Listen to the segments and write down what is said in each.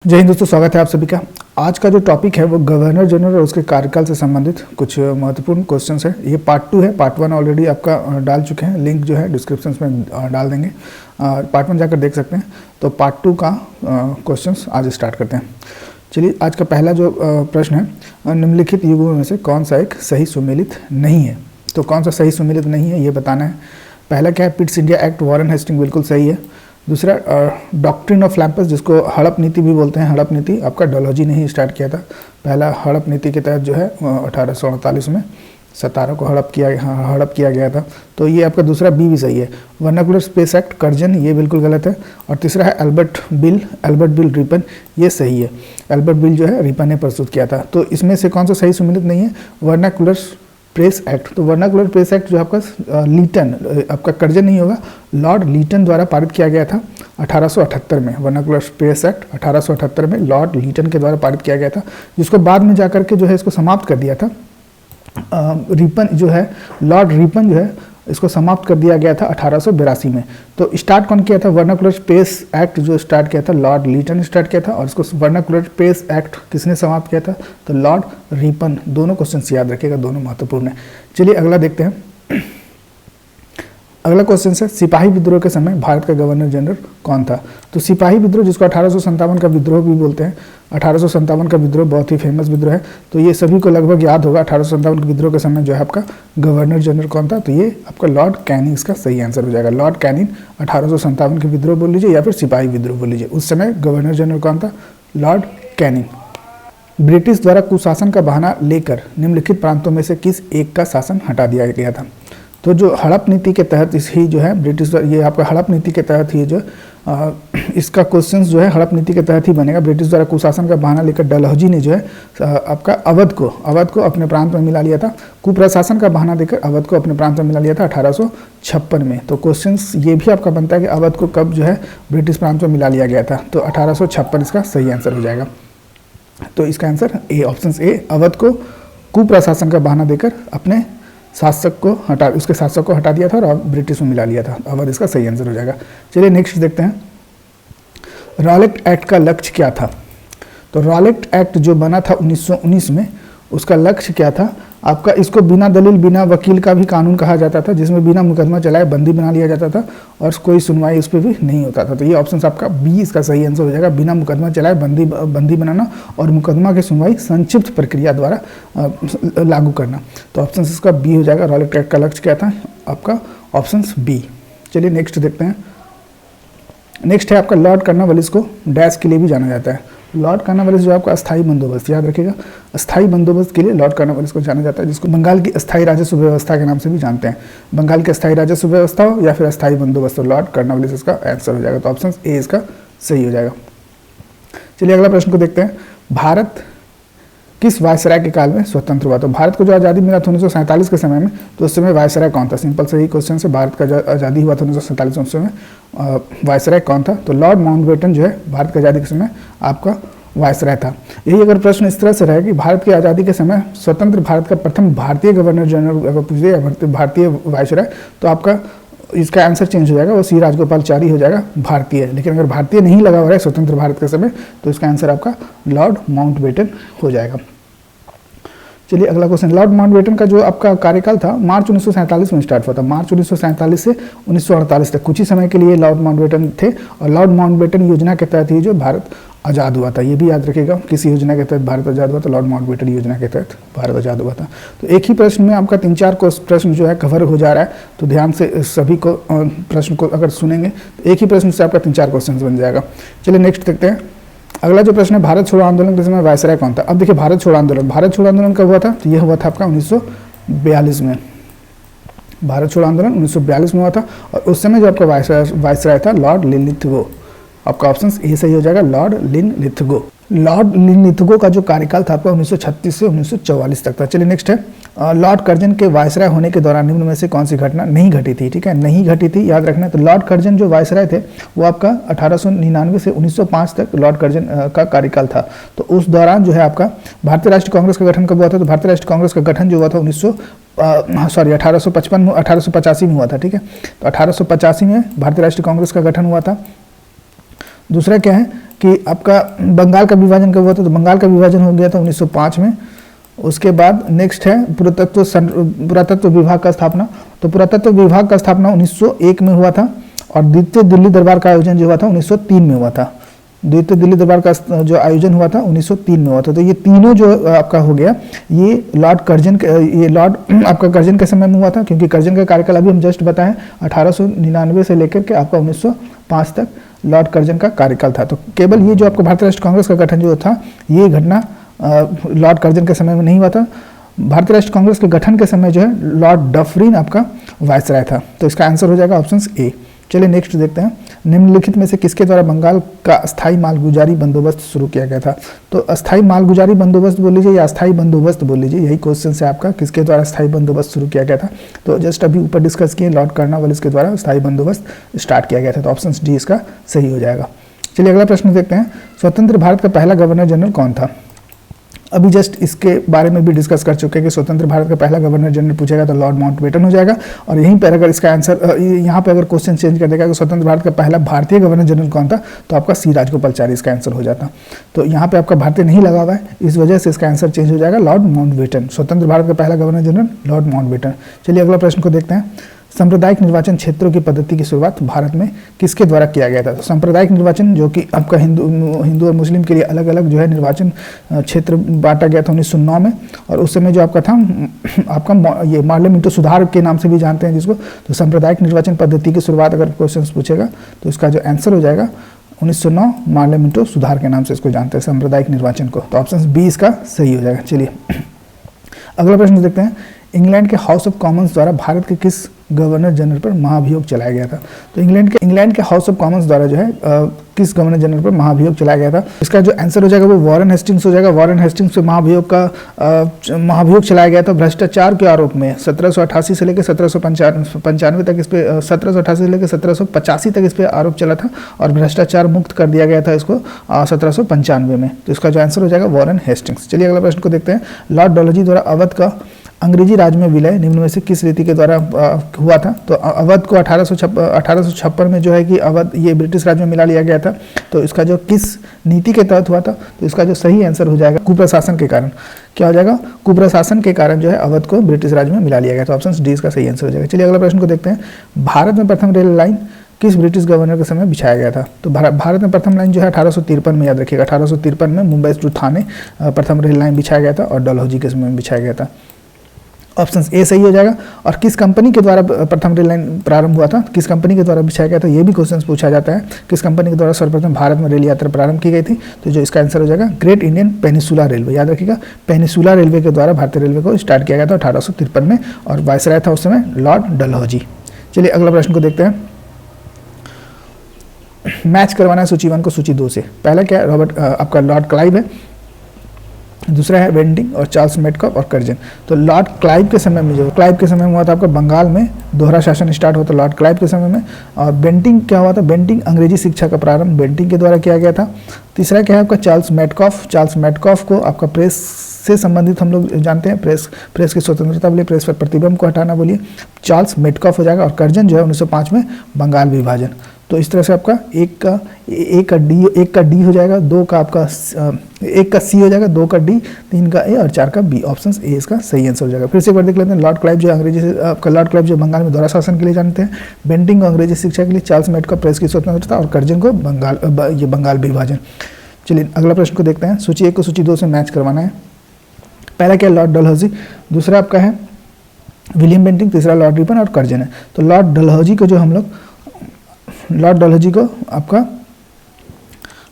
जय हिंद दोस्तों, स्वागत है आप सभी का। आज का जो टॉपिक है वो गवर्नर जनरल और उसके कार्यकाल से संबंधित कुछ महत्वपूर्ण क्वेश्चंस है। ये पार्ट 2 है। पार्ट 1 ऑलरेडी आपका डाल चुके हैं, लिंक जो है डिस्क्रिप्शन में डाल देंगे, पार्ट 1 जाकर देख सकते हैं। तो पार्ट 2 का क्वेश्चंस आज स्टार्ट करते हैं। चलिए, आज का पहला जो प्रश्न है, निम्नलिखित युगों में से कौन सा एक सही सुमेलित नहीं है। तो कौन सा सही सुमेलित नहीं है ये बताना है। पहला क्या है, Pitt's India Act, Warren Hastings, बिल्कुल सही है। दूसरा, डॉक्ट्रिन ऑफ लैम्पस, जिसको हड़प नीति भी बोलते हैं। हड़प नीति आपका डलहौजी ने ही स्टार्ट किया था। पहला हड़प नीति के तहत जो है 1848 में सतारा को हड़प किया गया था। तो ये आपका दूसरा बी भी सही है। वर्नाकुलर स्पेस एक्ट, कर्जन, ये बिल्कुल गलत है। और तीसरा है एल्बर्ट बिल रिपन, ये सही है। एल्बर्ट बिल जो है रिपन ने प्रस्तुत किया था। तो इसमें से कौन सा सही सुमेलित नहीं है, वर्नाकुलर प्रेस एक्ट। तो वर्नाकुलर प्रेस एक्ट जो आपका लीटन, आपका कर्जन नहीं होगा, लॉर्ड लीटन द्वारा पारित किया गया था 1878 में। वर्नाकुलर प्रेस एक्ट 1878 में लॉर्ड लीटन के द्वारा पारित किया गया था, जिसको बाद में जाकर के जो है इसको समाप्त कर दिया था। रिपन जो है, लॉर्ड रिपन जो है इसको समाप्त कर दिया गया था 1882 में। तो स्टार्ट कौन किया था, वर्नाकुलर स्पेस एक्ट जो स्टार्ट किया था लॉर्ड लीटन ने स्टार्ट किया था, और इसको वर्नाकुलर स्पेस एक्ट किसने समाप्त किया था, तो लॉर्ड रिपन। दोनों क्वेश्चन याद रखिएगा, दोनों महत्वपूर्ण है। चलिए अगला देखते हैं। अगला क्वेश्चन है, सिपाही विद्रोह के समय भारत का गवर्नर जनरल कौन था। तो सिपाही विद्रोह, जिसको 1857 का विद्रोह भी बोलते हैं, 1857 का विद्रोह बहुत ही फेमस विद्रोह है। तो ये सभी को लगभग याद होगा। 1857 के विद्रोह के समय जो है आपका गवर्नर जनरल कौन था, तो ये आपका लॉर्ड कैनिंग इसका सही आंसर हो जाएगा। लॉर्ड कैनिंग 1857 के विद्रोह बोल लीजिए या फिर सिपाही विद्रोह बोल लीजिए। उस समय गवर्नर जनरल कौन था, लॉर्ड कैनिंग। ब्रिटिश द्वारा कुशासन का बहाना लेकर निम्नलिखित प्रांतों में से किस एक का शासन हटा दिया गया था। तो जो हड़प नीति के तहत ही जो है ब्रिटिश, ये आपका हड़प नीति के तहत ही जो इसका क्वेश्चन जो है हड़प नीति के तहत ही बनेगा। ब्रिटिश द्वारा कुशासन का बहाना लेकर डलहौजी ने जो है आपका अवध को अपने प्रांत में मिला लिया था। कुप्रशासन का बहाना देकर अवध को अपने प्रांत में मिला लिया था 1856 में। तो क्वेश्चन ये भी आपका बनता है कि अवध को कब जो है ब्रिटिश प्रांत में मिला लिया गया था। तो 1856 इसका सही आंसर हो जाएगा। तो इसका answer A, option A, Awadh को कुप्रशासन का बहाना देकर अपने उसके शासक को हटा दिया था और ब्रिटिश में मिला लिया था। अवध इसका सही आंसर हो जाएगा। चलिए नेक्स्ट देखते हैं। रॉलेट एक्ट का लक्ष्य क्या था। तो रॉलेट एक्ट जो बना था 1919 में, उसका लक्ष्य क्या था आपका, इसको बिना दलील बिना वकील का भी कानून कहा जाता था, जिसमें बिना मुकदमा चलाए बंदी बना लिया जाता था और कोई सुनवाई उस पर भी नहीं होता था। तो ये ऑप्शन आपका बी इसका सही आंसर हो जाएगा। बिना मुकदमा चलाए बंदी बनाना और मुकदमा की सुनवाई संक्षिप्त प्रक्रिया द्वारा लागू करना। तो ऑप्शन इसका बी हो जाएगा। रॉलेट एक्ट का लक्ष्य क्या था आपका, ऑप्शन बी। चलिए नेक्स्ट देखते हैं। नेक्स्ट है आपका लॉर्ड कर्नवालिस को डैश के लिए भी जाना जाता है। लॉर्ड कर्नवालिस जो आपका अस्थायी बंदोबस्त, याद रखिएगा, अस्थायी बंदोबस्त के लिए लॉर्ड कर्नवालिस को जाना जाता है, जिसको बंगाल की अस्थायी राजस्व व्यवस्था के नाम से भी जानते हैं। बंगाल की अस्थायी राजस्व व्यवस्था हो या फिर अस्थायी बंदोबस्त हो, लॉर्ड कर्नवालिस इसका आंसर हो जाएगा। तो ऑप्शन ए इसका सही हो जाएगा। चलिए अगला प्रश्न को देखते हैं। भारत किस वायसराय के काल में स्वतंत्र हुआ। तो भारत को जो आज़ादी मिला था 1947 के समय में, तो उस समय वायसराय कौन था। सिंपल सही क्वेश्चन से, भारत का जो आज़ादी हुआ था 1947 में, उस समय वायसराय कौन था। तो लॉर्ड माउंटबेटन जो है भारत की आज़ादी के समय आपका वायसराय था। यही अगर प्रश्न इस तरह से रहे कि भारत की आज़ादी के समय स्वतंत्र भारत का प्रथम भारतीय गवर्नर जनरल अगर पूछ दे या भारतीय वायसराय, तो आपका इसका आंसर चेंज हो जाएगा, वो सी राजगोपालाचारी हो जाएगा भारतीय। लेकिन अगर भारतीय नहीं लगा हुआ है स्वतंत्र भारत के समय, तो इसका आंसर आपका लॉर्ड माउंटबेटन हो जाएगा। चलिए अगला क्वेश्चन। लॉर्ड माउंटबेटन का जो आपका कार्यकाल था मार्च 1947 में स्टार्ट हुआ था। मार्च 1947 से 1948 तक कुछ ही समय के लिए लॉर्ड माउंटबेटन थे, और लॉर्ड माउंटबेटन योजना के तहत ही जो भारत आज़ाद हुआ था। ये भी याद रखिएगा, किस योजना के तहत भारत आज़ाद हुआ था, लॉर्ड माउंटबेटन योजना के तहत भारत आज़ाद हुआ था। तो एक ही प्रश्न में आपका 3-4 प्रश्न जो है कवर हो जा रहा है। तो ध्यान से सभी को प्रश्न को अगर सुनेंगे तो एक ही प्रश्न से आपका 3-4 क्वेश्चन बन जाएगा। चलिए नेक्स्ट देखते हैं। अगला जो प्रश्न है, भारत छोड़ो आंदोलन के समय वायसराय कौन था। अब देखिए, भारत छोड़ो आंदोलन कब हुआ था, तो यह हुआ था आपका 1942 में। भारत छोड़ो आंदोलन 1942 में हुआ था, और उस समय जो आपका वायसराय था लॉर्ड लिनलिथगो। आपका ऑप्शन ए सही हो जाएगा, लॉर्ड लिनलिथगो। लॉर्ड लिनलिथगो का जो कार्यकाल था आपका 1936 से 1944 तक था। चलिए नेक्स्ट है। लॉर्ड कर्जन के वायसराय होने के दौरान निम्न में से कौन सी घटना नहीं घटी थी। ठीक है, नहीं घटी थी, याद रखना। तो लॉर्ड कर्जन जो वायसराय थे वो आपका 1899 से 1905 तक लॉर्ड कर्जन का कार्यकाल था। तो उस दौरान जो है आपका भारतीय राष्ट्रीय कांग्रेस का गठन कब हुआ था। तो भारतीय राष्ट्रीय कांग्रेस का गठन जो हुआ था 1885 में हुआ था। ठीक है, तो 1885 में भारतीय राष्ट्रीय कांग्रेस का गठन हुआ था। दूसरा क्या है कि आपका बंगाल का विभाजन कब हुआ था, तो बंगाल का विभाजन हो गया था 1905 में। उसके बाद नेक्स्ट है पुरातत्व विभाग का स्थापना। तो पुरातत्व विभाग का स्थापना 1901 में हुआ था और द्वितीय दिल्ली दरबार का आयोजन जो हुआ था 1903 में हुआ था। द्वितीय दिल्ली दरबार का जो आयोजन हुआ था 1903 में हुआ था। तो ये तीनों जो आपका हो गया, ये लॉर्ड कर्जन के समय में हुआ था, क्योंकि कर्जन का कार्यकाल अभी हम जस्ट बताएं 1899 से लेकर के आपका 1905 तक लॉर्ड कर्जन का कार्यकाल था। तो केवल ये जो आपका भारतीय राष्ट्रीय कांग्रेस का गठन जो था, ये घटना लॉर्ड कर्जन के समय में नहीं हुआ था। भारतीय राष्ट्रीय कांग्रेस के गठन के समय जो है लॉर्ड डफरिन आपका वायसराय था। तो इसका आंसर हो जाएगा ऑप्शन ए। चलिए नेक्स्ट देखते हैं, निम्नलिखित में से किसके द्वारा बंगाल का अस्थायी मालगुजारी बंदोबस्त शुरू किया गया था। तो अस्थायी मालगुजारी बंदोबस्त बोल लीजिए या अस्थायी बंदोबस्त बोल लीजिए, यही क्वेश्चन है आपका, किसके द्वारा अस्थायी बंदोबस्त शुरू किया गया था। तो जस्ट अभी ऊपर डिस्कस किए, लॉर्ड कर्नवालिस के द्वारा अस्थायी बंदोबस्त स्टार्ट किया गया था। तो ऑप्शन डी इसका सही हो जाएगा। चलिए अगला प्रश्न देखते हैं, स्वतंत्र भारत का पहला गवर्नर जनरल कौन था। अभी जस्ट इसके बारे में भी डिस्कस कर चुके हैं कि स्वतंत्र भारत का पहला गवर्नर जनरल पूछेगा तो लॉर्ड माउंटबेटन हो जाएगा। और यहीं पर अगर इसका आंसर यहाँ पे अगर क्वेश्चन चेंज कर देगा कि स्वतंत्र भारत का पहला भारतीय गवर्नर जनरल कौन था, तो आपका सी राजगोपालाचारी इसका आंसर हो जाता। तो यहाँ पे आपका भारतीय नहीं लगा हुआ है, इस वजह से इसका आंसर चेंज हो जाएगा लॉर्ड माउंटबेटन। स्वतंत्र भारत का पहला गवर्नर जनरल लॉर्ड माउंटबेटन। चलिए अगला प्रश्न को देखते हैं, सांप्रदायिक निर्वाचन क्षेत्रों की पद्धति की शुरुआत भारत में किसके द्वारा किया गया था। तो सांप्रदायिक निर्वाचन जो कि आपका हिंदू और मुस्लिम के लिए अलग अलग जो है निर्वाचन क्षेत्र बांटा गया था 1909 में। और उस समय जो आपका था आपका ये पार्लियामेंट सुधार के नाम से भी जानते हैं जिसको। तो सांप्रदायिक निर्वाचन पद्धति की शुरुआत अगर क्वेश्चन पूछेगा तो इसका जो आंसर हो जाएगा 1909 पार्लियामेंट सुधार के नाम से इसको जानते हैं सांप्रदायिक निर्वाचन को। तो ऑप्शन बी इसका सही हो जाएगा। चलिए अगला प्रश्न देखते हैं, इंग्लैंड के हाउस ऑफ कॉमन्स द्वारा भारत के किस गवर्नर जनरल पर महाभियोग चलाया गया था। तो इंग्लैंड के हाउस ऑफ कॉमन्स द्वारा जो है किस गवर्नर जनरल पर महाभियोग चलाया गया था। इसका जो आंसर हो जाएगा वो वॉरेन हेस्टिंग्स हो जाएगा। वॉरेन हेस्टिंग्स पे महाभियोग चलाया गया था भ्रष्टाचार के आरोप में 1788 से लेकर 1795 तक इस पे 1788 से लेकर 1785 तक इस पे आरोप चला था और भ्रष्टाचार मुक्त कर दिया गया था इसको 1795 में। तो इसका जो आंसर हो जाएगा वॉरेन हेस्टिंग्स। चलिए अगला प्रश्न को देखते हैं, लॉर्ड डलहौजी द्वारा अवध का अंग्रेजी राज में विलय निम्न में से किस रीति के द्वारा हुआ था। तो अवध को 1856 में जो है कि अवध ये ब्रिटिश राज में मिला लिया गया था। तो इसका जो किस नीति के तहत हुआ था, तो इसका जो सही आंसर हो जाएगा कुप्रशासन के कारण। क्या हो जाएगा, कुप्रशासन के कारण जो है अवध को ब्रिटिश राज में मिला लिया गया। तो ऑप्शन डी इसका सही आंसर हो जाएगा। चलिए अगला प्रश्न को देखते हैं, भारत में प्रथम रेल लाइन किस ब्रिटिश गवर्नर के समय बिछाया गया था। तो भारत में प्रथम लाइन जो है 1853 में, याद रखिएगा 1853 में मुंबई टू थाने प्रथम रेल लाइन बिछाया गया था और डलहौजी के समय में बिछाया गया था। ऑप्शन ए सही हो जाएगा। और किस कंपनी के द्वारा प्रथम रेल लाइन प्रारंभ हुआ था, किस कंपनी के द्वारा बिछाया गया था, ये भी क्वेश्चन पूछा जाता है। किस कंपनी के द्वारा सर्वप्रथम भारत में रेल यात्रा प्रारंभ की गई थी। तो जो इसका आंसर हो जाएगा ग्रेट इंडियन पेनिसुला रेलवे। याद रखिएगा पेनिसुला रेलवे के द्वारा भारतीय रेलवे को स्टार्ट किया गया था 1853 में और वायसराय था उस समय लॉर्ड डलहौजी। चलिए अगला प्रश्न को देखते हैं, मैच करवाना है सूची 1 को सूची 2 से। पहला क्या है, आपका लॉर्ड क्लाइव है, दूसरा है बेंटिंग और चार्ल्स मेटकॉफ और कर्जन। तो लॉर्ड क्लाइव के समय में हुआ था आपका बंगाल में दोहरा शासन स्टार्ट हुआ था लॉर्ड क्लाइव के समय में। और बेंटिंग क्या हुआ था, बेंटिंग अंग्रेजी शिक्षा का प्रारंभ बेंटिंग के द्वारा किया गया था। तीसरा क्या है आपका चार्ल्स मेटकॉफ को आपका प्रेस से संबंधित हम लोग जानते हैं, प्रेस की स्वतंत्रता बोलिए, प्रेस पर प्रतिबंध को हटाना बोलिए, चार्ल्स मेटकॉफ हो जाएगा। और कर्जन जो है 1905 में बंगाल विभाजन। तो इस तरह से आपका एक का डी हो जाएगा, एक का सी हो जाएगा, 2 का डी, 3 का ए और 4 का बी। ऑप्शन ए इसका सही आंसर हो जाएगा। फिर से एक बार देख लेते हैं, लॉर्ड क्लाइव जो अंग्रेजी से आपका लॉर्ड क्लाइव जो बंगाल में दोहरा शासन के लिए जानते हैं, बेंटिंग को अंग्रेजी शिक्षा के लिए, चार्ल्स मेटकॉफ प्रेस की स्वतंत्रता और कर्जन को बंगाल विभाजन। चलिए अगला प्रश्न को देखते हैं, सूची 1 को सूची 2 से मैच करवाना है। पहला क्या है लॉर्ड डलहौजी, दूसरा आपका है विलियम बेंटिंग, तीसरा लॉर्ड रिपन और कर्जन है। तो लॉर्ड डलहौजी को आपका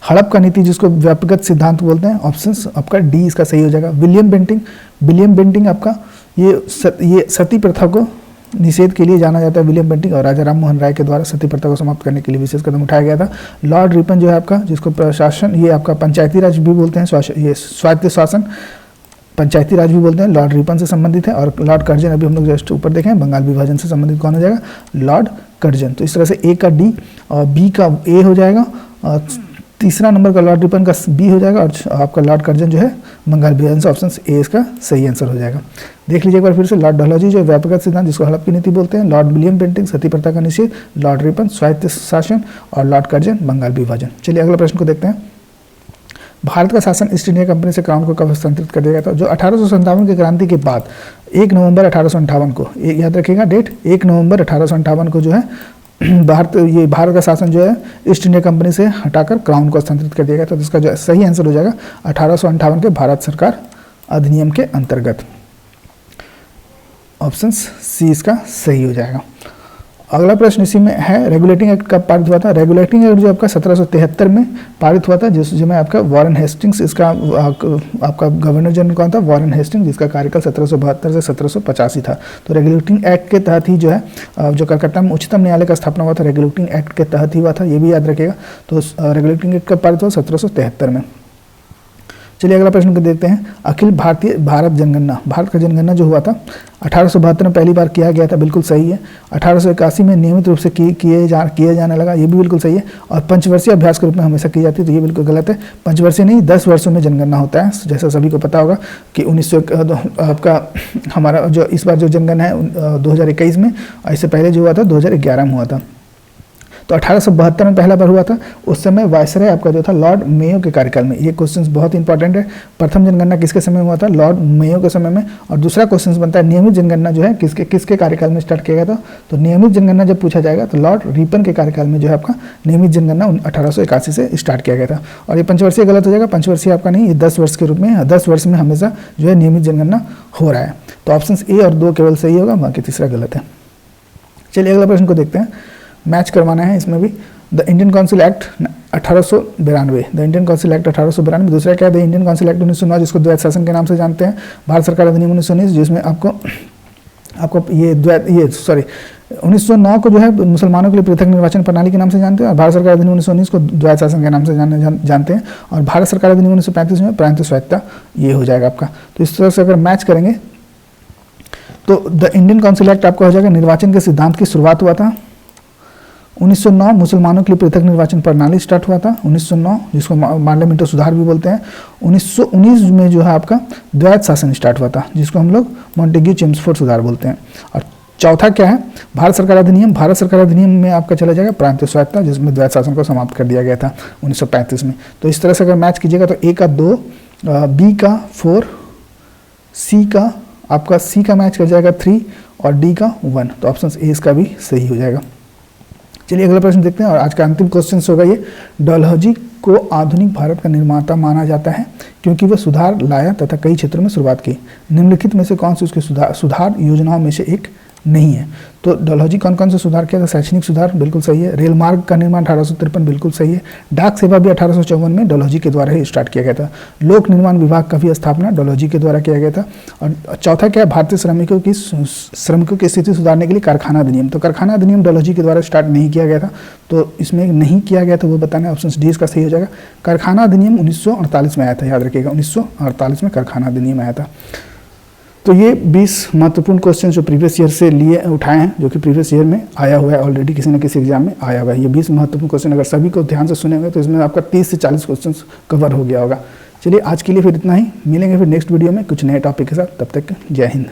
हड़प का नीति जिसको व्यक्तिगत सिद्धांत बोलते हैं, ऑप्शंस आपका डी इसका सही हो जाएगा। विलियम बेंटिंग आपका ये सती प्रथा को निषेध के लिए जाना जाता है विलियम बेंटिंग, और राजा राम मोहन राय के द्वारा सती प्रथा को समाप्त करने के लिए विशेष कदम उठाया गया था। लॉर्ड रिपन जो है आपका जिसको प्रशासन ये आपका पंचायती राज भी बोलते हैं, ये स्वायत्त शासन पंचायती राज भी बोलते हैं, लॉर्ड रिपन से संबंधित है। और लॉर्ड कर्जन अभी हम लोग जस्ट ऊपर देखें बंगाल विभाजन से संबंधित कौन हो जाएगा, लॉर्ड कर्जन। तो इस तरह से ए का डी और बी का ए हो जाएगा और तीसरा नंबर का लॉर्ड रिपन का बी हो जाएगा, और आपका लॉर्ड कर्जन जो है बंगाल विभाजन, ऑप्शन ए इसका सही आंसर हो जाएगा। देख लीजिए एक बार फिर से, लॉर्ड डलहौजी जो व्यापक सिद्धांत जिसको हड़प की नीति बोलते हैं, लॉर्ड विलियम बेंटिंक सती प्रथा का निषेध, लॉर्ड रिपन स्वायत्त शासन, और लॉर्ड कर्जन बंगाल विभाजन। चलिए अगला प्रश्न को देखते हैं। भारत का शासन ईस्ट इंडिया कंपनी से क्राउन को कब हस्तांतरित कर दिया गया था? जो 1857 की क्रांति के बाद 1 नवंबर 1858 को, याद रखिएगा डेट, 1 नवंबर 1858 को जो है भारत का शासन जो है ईस्ट इंडिया कंपनी से हटाकर क्राउन को हस्तांतरित कर दिया गया था। तो इसका जो सही आंसर हो जाएगा 1858 के भारत सरकार अधिनियम के अंतर्गत, ऑप्शन सी इसका सही हो जाएगा। अगला प्रश्न इसी में है, रेगुलेटिंग एक्ट कब पारित हुआ था? रेगुलेटिंग एक्ट जो आपका 1773 में पारित हुआ था, जिसमें आपका वॉरेन हेस्टिंग्स, इसका आपका गवर्नर जनरल कौन था? वॉरेन हेस्टिंग्स, जिसका कार्यकाल 1772 से 1785 था। तो रेगुलेटिंग एक्ट के तहत ही जो है जो कलकत्ता में उच्चतम न्यायालय का स्थापना हुआ था, रेगुलेटिंग एक्ट के तहत ही हुआ था, ये भी याद रखिएगा। तो रेगुलेटिंग एक्ट कब पारित हुआ? 1773 में। चलिए अगला प्रश्न को देखते हैं। अखिल भारतीय भारत जनगणना, भारत का जनगणना जो हुआ था 1872 में पहली बार किया गया था, बिल्कुल सही है। 1881 में नियमित रूप से किए जाने लगा, ये भी बिल्कुल सही है। और पंचवर्षीय अभ्यास के रूप में हमेशा की जाती है, तो ये बिल्कुल गलत है। पंचवर्षीय नहीं, 10 वर्षों में जनगणना होता है, जैसा सभी को पता होगा कि 1900 आपका हमारा जो इस बार जो जनगणना है 2021 में, इससे पहले जो हुआ था 2011 में हुआ था। तो 1872 में पहला बार हुआ था, उस समय वायसराय आपका जो था लॉर्ड मेयो के कार्यकाल में। ये क्वेश्चन बहुत इंपॉर्टेंट है। प्रथम जनगणना किसके समय में हुआ था? लॉर्ड मेयो के समय में। और दूसरा क्वेश्चन बनता है नियमित जनगणना जो है किसके कार्यकाल में स्टार्ट किया गया था? तो नियमित जनगणना जब पूछा जाएगा तो लॉर्ड रिपन के कार्यकाल में जो है आपका नियमित जनगणना 1881 से स्टार्ट किया गया था। और ये पंचवर्षीय गलत हो जाएगा, पंचवर्षीय आपका नहीं, ये 10 वर्ष के रूप में, 10 वर्ष में हमेशा जो है नियमित जनगणना हो रहा है। तो ऑप्शन ए और 2 केवल सही होगा, बाकी तीसरा गलत है। चलिए अगला प्रश्न को देखते हैं, मैच करवाना है इसमें भी। The Indian council act 1892, the Indian council act 1892। दूसरा क्या है? द इंडियन काउंसिल एक्ट 1909, जिसको द्वैत शासन के नाम से जानते हैं। भारत सरकार अधिनियम 1919, जिसमें आपको ये 1909 को जो है मुसलमानों के लिए पृथक निर्वाचन प्रणाली के नाम से जानते हैं, और भारत सरकार अधिनियम 1919 को द्वैत शासन के नाम से जानते हैं। और भारत सरकार अधिनियम 1935 में प्रांतीय स्वायत्तता, ये हो जाएगा आपका। तो इस तरह से अगर मैच करेंगे तो द इंडियन काउंसिल एक्ट आपका हो जाएगा, निर्वाचन के सिद्धांत की शुरुआत हुआ था 1909, मुसलमानों के लिए पृथक निर्वाचन प्रणाली स्टार्ट हुआ था 1909, जिसको पार्लियामेंट्री सुधार भी बोलते हैं। 1919 में जो है आपका द्वैत शासन स्टार्ट हुआ था, जिसको हम लोग मॉन्टेग्यू चेम्सफोर्ड सुधार बोलते हैं। और चौथा क्या है? भारत सरकार अधिनियम। भारत सरकार अधिनियम में आपका चला जाएगा प्रांतीय स्वायत्तता, जिसमें द्वैत शासन को समाप्त कर दिया गया था 1935 में। तो इस तरह से अगर मैच कीजिएगा तो ए का 2, बी का 4, सी का मैच कर जाएगा 3 और डी का 1। तो ऑप्शन ए इसका भी सही हो जाएगा। चलिए अगला प्रश्न देखते हैं, और आज का अंतिम क्वेश्चन होगा ये। डलहौजी को आधुनिक भारत का निर्माता माना जाता है क्योंकि वह सुधार लाया तथा कई क्षेत्रों में शुरुआत की। निम्नलिखित में से कौन सी उसकी सुधार योजनाओं में से एक नहीं है? तो डलहौजी कौन कौन से सुधार किया था? शैक्षणिक सुधार बिल्कुल सही है। रेल मार्ग का निर्माण 1853 बिल्कुल सही है। डाक सेवा भी 1854 में डलहौजी के द्वारा ही स्टार्ट किया गया था। लोक निर्माण विभाग का भी स्थापना डलहौजी के द्वारा किया गया था। और चौथा क्या है? भारतीय श्रमिकों की स्थिति सुधारने के लिए कारखाना अधिनियम। तो कारखाना अधिनियम डलहौजी के द्वारा स्टार्ट नहीं किया गया था, तो इसमें नहीं किया गया था वो बताना है, ऑप्शन डी इसका सही हो जाएगा। कारखाना अधिनियम 1948 में आया था, याद रखिएगा 1948 में कारखाना अधिनियम आया था। तो ये 20 महत्वपूर्ण क्वेश्चन जो प्रीवियस ईयर से उठाए हैं, जो कि प्रीवियस ईयर में आया हुआ है, ऑलरेडी किसी न किसी एग्जाम में आया हुआ है। ये 20 महत्वपूर्ण क्वेश्चन अगर सभी को ध्यान से सुनेंगे तो इसमें आपका 30 से 40 क्वेश्चन कवर हो गया होगा। चलिए आज के लिए फिर इतना ही, मिलेंगे फिर नेक्स्ट वीडियो में कुछ नए टॉपिक के साथ। तब तक जय हिंद।